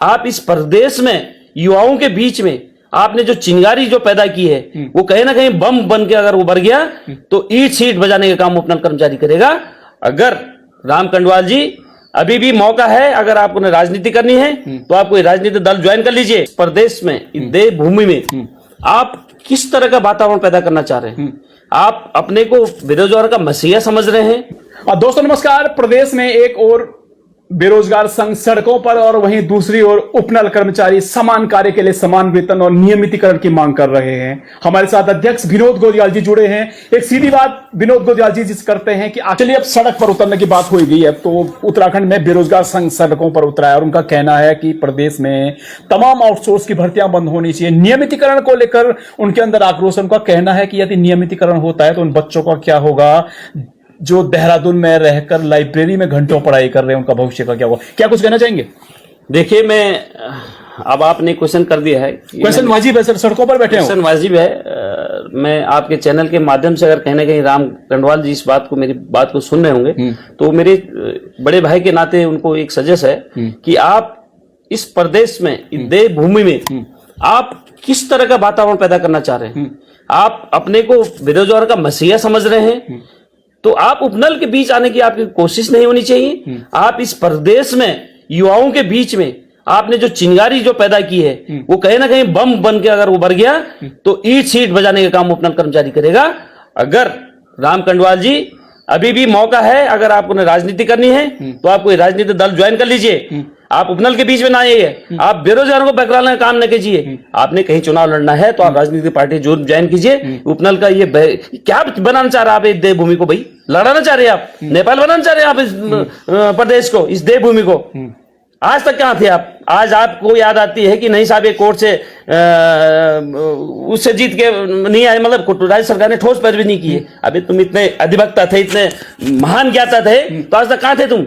आप इस प्रदेश में युवाओं के बीच में आपने जो चिंगारी जो पैदा की है वो कहीं ना कहीं बम बन के अगर उभर गया तो ईट सीट बजाने का काम उपनल कर्मचारी करेगा। अगर राम कंडवाल जी अभी भी मौका है, अगर आपको राजनीति करनी है तो आप कोई राजनीतिक दल ज्वाइन कर लीजिए। प्रदेश में देवभूमि में आप किस तरह का वातावरण पैदा करना चाह रहे हैं? आप अपने को बेरोजगार का मसीहा समझ रहे हैं? दोस्तों नमस्कार। प्रदेश में एक और बेरोजगार संघ सड़कों पर और वहीं दूसरी ओर उपनल कर्मचारी समान कार्य के लिए समान वेतन और नियमितीकरण की मांग कर रहे हैं। हमारे साथ अध्यक्ष विनोद गोदियाल जी जुड़े हैं। एक सीधी बात विनोद गोदियाल जी जिस करते हैं कि चलिए अब सड़क पर उतरने की बात हो गई है, तो उत्तराखंड में बेरोजगार संघ सड़कों पर उतरा है और उनका कहना है कि प्रदेश में तमाम आउटसोर्स की भर्तियां बंद होनी चाहिए। नियमितीकरण को लेकर उनके अंदर आक्रोश। उनका कहना है कि यदि नियमितीकरण होता है तो उन बच्चों का क्या होगा जो देहरादून में रहकर लाइब्रेरी में घंटों पढ़ाई कर रहे हैं, उनका भविष्य का क्या होगा? क्या कुछ कहना चाहेंगे? देखिए, मैं अब आपने क्वेश्चन कर दिया है, क्वेश्चन वाजिब है सर, सड़कों पर बैठे हो, क्वेश्चन वाजिब है। मैं आपके चैनल के माध्यम से अगर कहीं ना कहीं राम कंडवाल जी इस बात को, मेरी बात को सुन रहे होंगे तो मेरे बड़े भाई के नाते उनको एक सजेस्ट है कि आप इस प्रदेश में देवभूमि में आप किस तरह का वातावरण पैदा करना चाह रहे हैं? आप अपने को बेरोजगार का मसीहा समझ रहे हैं तो आप उपनल के बीच आने की आपकी कोशिश नहीं होनी चाहिए। आप इस प्रदेश में युवाओं के बीच में आपने जो चिंगारी जो पैदा की है वो कहीं ना कहीं बम बन के अगर उभर गया तो ईट सीट बजाने का काम उपनल कर्मचारी करेगा। अगर राम कंडवाल जी अभी भी मौका है, अगर आपको राजनीति करनी है तो आप कोई राजनीतिक दल ज्वाइन कर लीजिए। आप उपनल के बीच में ना आइए, आप बेरोजगारों को बकराने का काम न कीजिए। आपने कहीं चुनाव लड़ना है तो आप राजनीतिक पार्टी जरूर ज्वाइन कीजिए। उपनल का ये क्या बनाना चाह रहे हैं आप इस देवभूमि को? भाई लड़ाना चाह रहे हैं आप? नेपाल बनाना चाह रहे हैं आप इस प्रदेश को, इस देवभूमि को? आज तक कहां थे आप? आज आपको याद आती है कि नहीं साहब ये कोर्ट से उससे जीत के नहीं आए, मतलब राज्य सरकार ने ठोस पैरवी नहीं की है। अभी तुम इतने अधिवक्ता थे, इतने महान ज्ञाता थे, तो आज तक कहां थे तुम?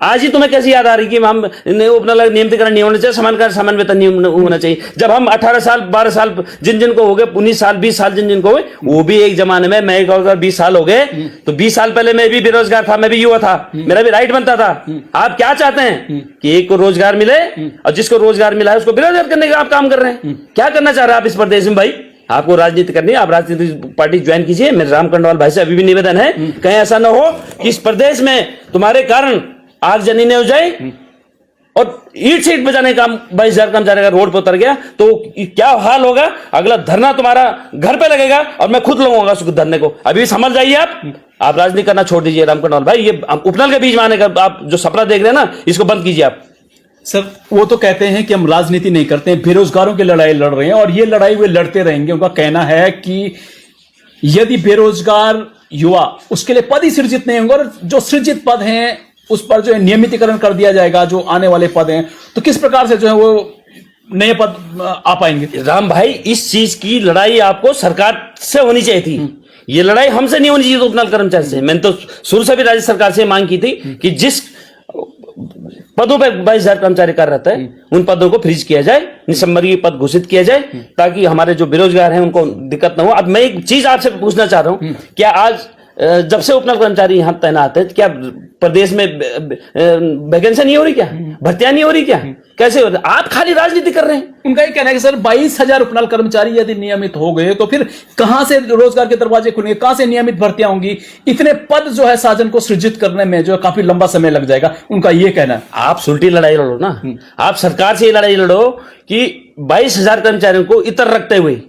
आज ही तुम्हें कैसी याद आ रही कि हम अपना नियमितीकरण नहीं होना चाहिए, समान कार्य समान वेतन नहीं होना चाहिए? जब हम 18 साल 12 साल जिन जिनको हो गए, 19 साल 20 साल जिन जिनको हुए, वो भी एक जमाने में, मैं 20 साल हो गए तो 20 साल पहले मैं भी बेरोजगार था, मैं भी युवा था, मेरा भी राइट बनता था। आप क्या चाहते हैं कि एक को रोजगार मिले और जिसको रोजगार मिला है उसको बेरोजगार करने का आप काम कर रहे हैं? क्या करना चाह रहे हैं आप इस प्रदेश में? भाई आपको राजनीति करनी है, आप राजनीतिक पार्टी ज्वाइन कीजिए। मेरे राम कंडवाल भाई से अभी भी निवेदन है, कहीं ऐसा ना हो कि इस प्रदेश में तुम्हारे कारण आगजनी न हो जाए और ईट सीट बजाने का 22,000 कर्मचारी का रोड पर उतर गया तो क्या हाल होगा? अगला धरना तुम्हारा घर पे लगेगा और मैं खुद लगाऊंगा उस धरने को। अभी समझ जाइए आप राजनीति करना छोड़ दीजिए। राम कंडवाल भाई, ये उपनल के बीच में आने का आप जो सपना देख रहे हैं ना, इसको बंद कीजिए आप। सर वो तो कहते हैं कि हम राजनीति नहीं करते हैं, बेरोजगारों की लड़ाई लड़ रहे हैं और ये लड़ाई वे लड़ते रहेंगे। उनका कहना है कि यदि बेरोजगार युवा, उसके लिए पद ही सृजित नहीं होंगे और जो सृजित पद हैं उस पर जो है नियमितीकरण कर दिया जाएगा, जो आने वाले पद हैं, तो किस प्रकार से जो है वो नए पद आ पाएंगे? राम भाई, इस चीज की लड़ाई आपको सरकार से होनी चाहिए थी। ये लड़ाई हमसे नहीं होनी चाहिए उपनल कर्मचारी से। मैंने तो शुरू से भी राज्य सरकार से मांग की थी कि जिस पदों पर 22,000 कर्मचारी कार्यरत है उन पदों को फ्रीज किया जाए, निसंवर्गीय पद घोषित किया जाए ताकि हमारे जो बेरोजगार हैं उनको दिक्कत ना हो। अब मैं एक चीज आपसे पूछना चाह रहा हूं, क्या आज जब से उपनल कर्मचारी यहां तैनात है, क्या प्रदेश में वैकेंसी नहीं हो रही? क्या भर्तियां नहीं हो रही? क्या कैसे हो रही? आप खाली राजनीति कर रहे हैं। उनका ये कहना है कि सर 22,000 उपनल कर्मचारी यदि नियमित हो गए तो फिर कहां से रोजगार के दरवाजे खुलेंगे, कहां से नियमित भर्तियां होंगी? इतने पद जो है साजन को सृजित करने में जो है काफी लंबा समय लग जाएगा, उनका ये कहना है। आप सुलटी लड़ाई लड़ो ना, आप सरकार से ये लड़ाई लड़ो कि 22,000 कर्मचारियों को इतर रखते हुए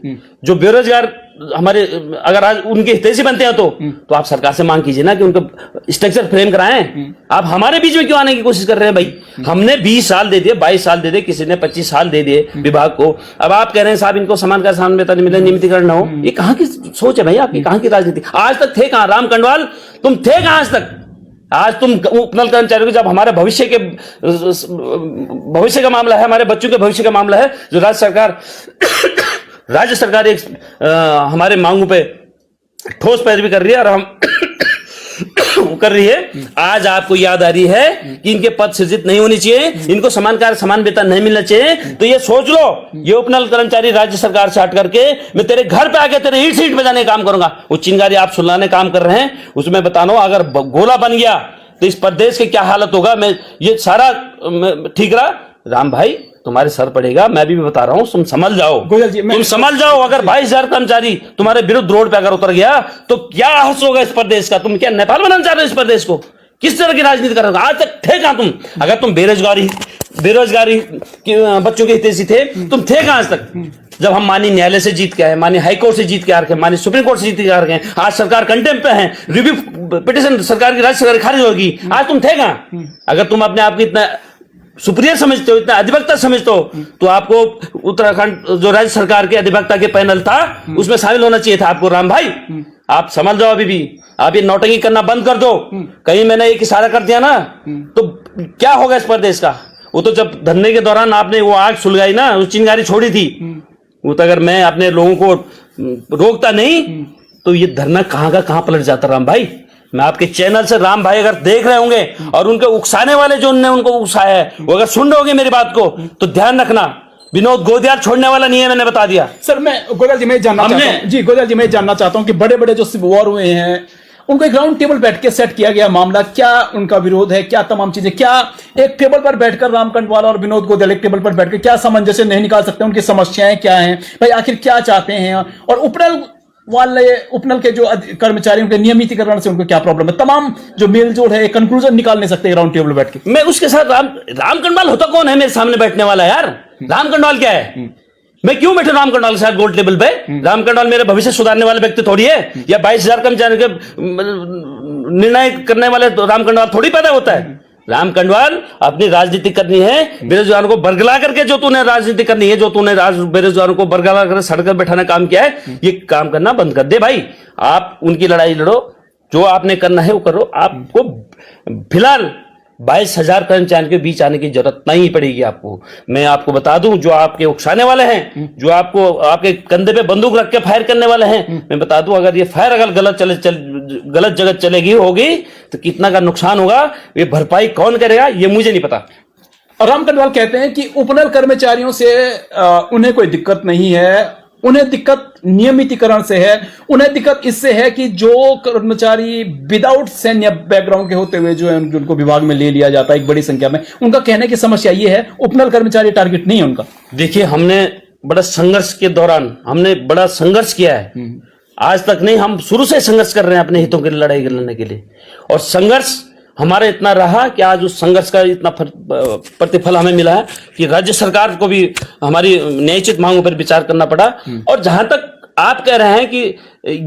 जो बेरोजगार हमारे, अगर आज उनके हितैषी बनते हैं तो आप सरकार से मांग कीजिए ना कि उनको स्ट्रक्चर फ्रेम कराएं। आप हमारे बीच में क्यों आने की कोशिश कर रहे हैं? भाई हमने 20 साल दे दिए, 22 साल दे दिए, किसी ने 25 साल दे दिए विभाग को। अब आप कह रहे हैं साहब इनको समान का समान वेतन मिले, नियमितीकरण न हो। ये कहां की सोच है भाई आपकी? कहां की राजनीति? आज तक थे कहां राम कंडवाल? तुम थे कहां आज तक? आज तुम उपनल कर्मचारियों को, जब हमारे भविष्य का मामला है, हमारे बच्चों के भविष्य का मामला है, जो राज्य सरकार एक हमारे मांगों पे ठोस पैरवी कर रही है और हम कर रही है, आज आपको याद आ रही है कि इनके पद सृजित नहीं होनी चाहिए, इनको समान कार्य समान वेतन नहीं मिलना चाहिए। तो ये सोच लो, ये उपनल कर्मचारी राज्य सरकार से हट करके मैं तेरे घर पे आके तेरे ईट सीट बजाने का काम करूंगा। वो चिंगारी आप सुनाने काम कर रहे हैं, उसमें बताना, अगर गोला बन गया तो इस प्रदेश की क्या हालत होगा। मैं ये सारा ठीक रहा राम भाई, तुम्हारे सर पड़ेगा। मैं भी बता रहा हूं, तुम समझ जाओ, गोयल जी, तुम समझ जाओ। अगर 22,000 कर्मचारी तुम्हारे विरुद्ध रोड पे अगर उतर गया तो क्या हर्ष होगा इस प्रदेश का? तुम क्या नेपाल बनाना चाह रहे हो इस प्रदेश को? किस तरह की राजनीति कर रहे हो? आज तक थे कहां तुम? अगर तुम बेरोजगारी बच्चों के हितैषी थे, तुम थे कहां आज तक? जब हम माननीय न्यायालय से जीत के आए, माननीय हाईकोर्ट से जीत के आ रखे, माननीय सुप्रीम कोर्ट से जीत के आ रखे हैं, आज सरकार कंटेम्प्ट पे है, रिव्यू पिटीशन सरकार की राज्य सरकार खारिज होगी, आज तुम थे कहां? अगर तुम अपने आप को इतना सुप्रियर समझते हो, इतना अधिवक्ता समझते हो, तो आपको उत्तराखंड जो राज्य सरकार के अधिवक्ता के पैनल था उसमें शामिल होना चाहिए था आपको। राम भाई, आप समझ जाओ, अभी भी आप ये नौटंकी करना बंद कर दो। कहीं मैंने एक इशारा कर दिया ना तो क्या होगा इस प्रदेश का? वो तो जब धरने के दौरान आपने वो आग सुलगाई ना, वो चिंगारी छोड़ी थी, वो तो अगर मैं अपने लोगों को रोकता नहीं तो ये धरना कहां का कहां पलट जाता। राम भाई, मैं आपके चैनल से, राम भाई अगर देख रहे होंगे और उनके उकसाने वाले जो उनने उनको उकसाया है वो अगर सुन रहे होंगे मेरी बात को, तो ध्यान रखना, विनोद गोदियाल छोड़ने वाला नहीं है, मैंने बता दिया। सर मैं गोयल जी मैं जानना चाहता हूं जी, गोयल जी मैं जानना चाहता हूं कि बड़े बड़े जो सिविल वॉर हुए हैं उनको एक राउंड टेबल बैठ के सेट किया गया मामला, क्या उनका विरोध है, क्या तमाम चीजें, क्या एक टेबल पर बैठकर राम कंडवाल और विनोद गोयल एक टेबल पर बैठकर क्या सामंजस्य नहीं निकाल सकते? उनकी समस्याएं क्या हैं भाई, आखिर क्या चाहते हैं? और उपनल के जो कर्मचारियों के नियमितीकरण से उनको क्या प्रॉब्लम है? तमाम जो मेलजोल है, कंक्लूजन निकाल नहीं सकते राउंड टेबल बैठ के। मैं उसके साथ राम कंडवाल होता कौन है मेरे सामने बैठने वाला यार? राम कंडवाल क्या है? मैं क्यों बैठे राम कंडवाल के साथ गोल टेबल पे? राम कंडवाल मेरे भविष्य सुधारने वाले व्यक्ति थोड़ी है, या 22,000 कर्मचारी के निर्णय करने वाले राम कंडवाल थोड़ी पैदा होता है। राम कंडवाल अपनी राजनीति करनी है, बेरोजगारों को बरगला करके जो तूने राजनीति करनी है, जो तूने बेरोजगारों को बरगला कर सड़क पर बैठाना काम किया है, ये काम करना बंद कर दे भाई। आप उनकी लड़ाई लड़ो, जो आपने करना है वो करो। आपको फिलहाल 22,000 कर्मचारियों के बीच आने की जरूरत नहीं पड़ेगी आपको। मैं आपको बता दूं, जो आपके उकसाने वाले हैं, जो आपको आपके कंधे पे बंदूक रख के फायर करने वाले हैं, मैं बता दूं, अगर ये फायर अगर गलत जगह चलेगी होगी तो कितना का नुकसान होगा, ये भरपाई कौन करेगा ये मुझे नहीं पता। राम कंडवाल कहते हैं कि उपनल कर्मचारियों से उन्हें कोई दिक्कत नहीं है, उन्हें दिक्कत नियमितीकरण से है, उन्हें दिक्कत इससे है कि जो कर्मचारी विदाउट सैन्य बैकग्राउंड के होते हुए जो है उनको विभाग में ले लिया जाता है एक बड़ी संख्या में, उनका कहने की समस्या ये है, उपनल कर्मचारी टारगेट नहीं है उनका। देखिए, हमने बड़ा संघर्ष के दौरान हमने बड़ा संघर्ष किया है, आज तक नहीं, हम शुरू से संघर्ष कर रहे हैं अपने हितों की लड़ाई लड़ने के लिए, और संघर्ष हमारा इतना रहा कि आज उस संघर्ष का इतना प्रतिफल हमें मिला है कि राज्य सरकार को भी हमारी न्यायोचित मांगों पर विचार करना पड़ा। और जहां तक आप कह रहे हैं कि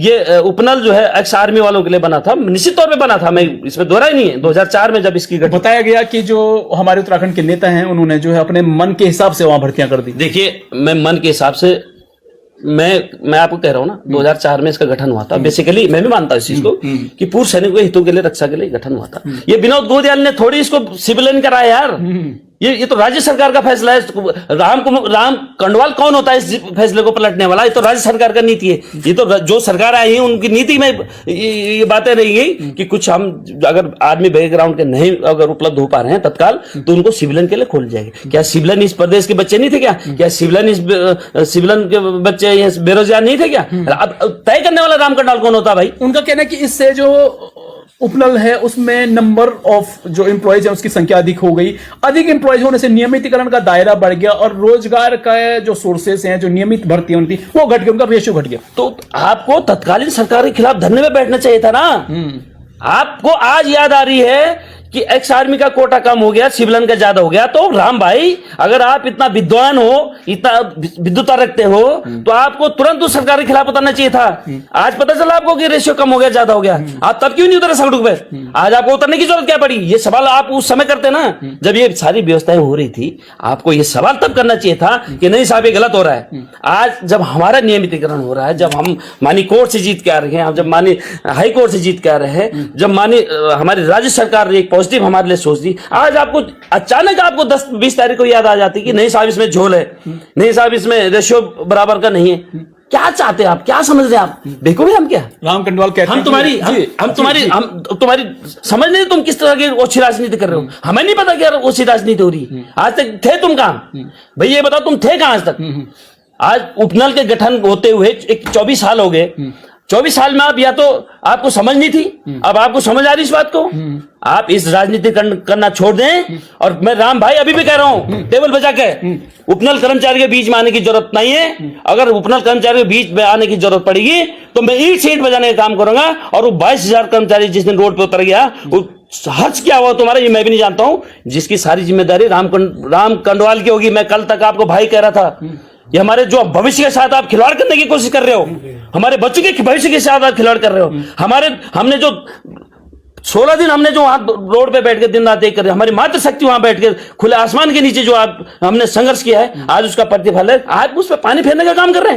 ये उपनल जो है एक्स आर्मी वालों के लिए बना था, निश्चित तौर पे बना था, मैं इसमें दोहरा ही नहीं है। 2004 में जब इसकी बताया गया कि जो हमारे उत्तराखंड के नेता हैं उन्होंने जो है अपने मन के हिसाब से वहां भर्तियां कर दी। देखिए, मैं मन के हिसाब से मैं आपको कह रहा हूं ना, 2004 में इसका गठन हुआ था। बेसिकली मैं भी मानता हूं इस चीज को कि पूर्व सैनिकों के हितों के लिए, रक्षा के लिए गठन हुआ था। ये विनोद गोदियाल ने थोड़ी इसको सिविलियन कराया यार, ये तो राज्य सरकार का फैसला है। राम कंडवाल कौन होता है इस फैसले को पलटने वाला? ये तो राज्य सरकार का नीति है। ये तो जो सरकार आई है उनकी नीति में ये बातें रही गई कि कुछ हम अगर आर्मी बैकग्राउंड के नहीं अगर उपलब्ध हो पा रहे हैं तत्काल, तो उनको सिविलियन के लिए खोल जाएंगे। क्या सिविलियन इस प्रदेश के बच्चे नहीं थे क्या सिविलियन के बच्चे बेरोजगार नहीं थे क्या? अब तय करने वाला राम कंडवाल कौन होता भाई? उनका कहना है कि इससे जो उपनल है उसमें नंबर ऑफ जो एम्प्लॉयज है उसकी संख्या अधिक हो गई। अधिक एम्प्लॉयज होने से नियमितीकरण का दायरा बढ़ गया और रोजगार का जो सोर्सेस हैं, जो नियमित भर्ती उनकी, वो घट गया, उनका रेशियो घट गया। तो आपको तत्कालीन सरकार के खिलाफ धरने में बैठना चाहिए था ना। आपको आज याद आ रही है कि एक्स आर्मी का कोटा कम हो गया, सिविलियन का ज्यादा हो गया। तो राम भाई, अगर आप इतना विद्वान हो, इतना विद्वता रखते हो, तो आपको तुरंत उस सरकार के खिलाफ उतरना चाहिए था। आज पता चला आपको कि रेशियो कम हो गया, ज्यादा हो गया, आप तब क्यों नहीं उतरे सड़क पे? आज आपको उतरने की जरूरत क्या पड़ी? ये सवाल आप उस समय करते ना, जब ये सारी व्यवस्थाएं हो रही थी। आपको ये सवाल तब करना चाहिए था कि नहीं साहब, ये गलत हो रहा है। आज जब हमारा नियमितीकरण हो रहा है, जब हम मानी कोर्ट से जीत के आ रहे हैं, जब मानी हाई कोर्ट से जीत के आ रहे हैं, जब मानी हमारी राज्य सरकार ने एक पॉजिटिव हमारे लिए सोच दी, आज आपको अचानक आपको 10-20 तारीख को याद आ जाती कि नहीं साहब इसमें झोल है, नहीं साहब इसमें रेशियो बराबर का नहीं है। क्या चाहते हैं आप? क्या समझ रहे हैं आप? देखो हम क्या राम कंडवाल कहते हैं हम तुम्हारी समझ नहीं, तुम किस तरह की ओछी राजनीति कर रहे हो। हमें नहीं पता क्या ओछी राजनीति हो रही। आज तक थे तुम कहां भाई? ये बताओ, तुम थे कहां आज तक? आज उपनल के गठन होते हुए 24 साल हो गए। 24 साल में आप या तो आपको समझ नहीं थी, अब आपको समझ आ रही इस बात को। आप इस राजनीति करना छोड़ दें। और मैं राम भाई अभी भी कह रहा हूं, टेबल बजा के, उपनल कर्मचारी के बीच में आने की जरूरत नहीं है। अगर उपनल कर्मचारी के बीच में आने की जरूरत पड़ेगी तो मैं ईंट से ईंट बजाने का काम करूंगा। और वो 22,000 कर्मचारी जिस दिन रोड पे उतर गया, वो हर्ष क्या हुआ तुम्हारा ये मैं भी नहीं जानता हूं, जिसकी सारी जिम्मेदारी राम कंडवाल की होगी। मैं कल तक आपको भाई कह रहा था, ये हमारे जो भविष्य के साथ आप खिलवाड़ करने की कोशिश कर रहे हो, हमारे बच्चों के भविष्य के साथ आप खिलवाड़ कर रहे हो। हमने जो 16 दिन हमने जो वहां रोड पे बैठ के दिन रात एक कर, हमारी मातृशक्ति वहां बैठ के खुले आसमान के नीचे जो हमने संघर्ष किया है, आज उसका प्रतिफल है। आज उस पर पानी फेरने का काम कर रहे हैं।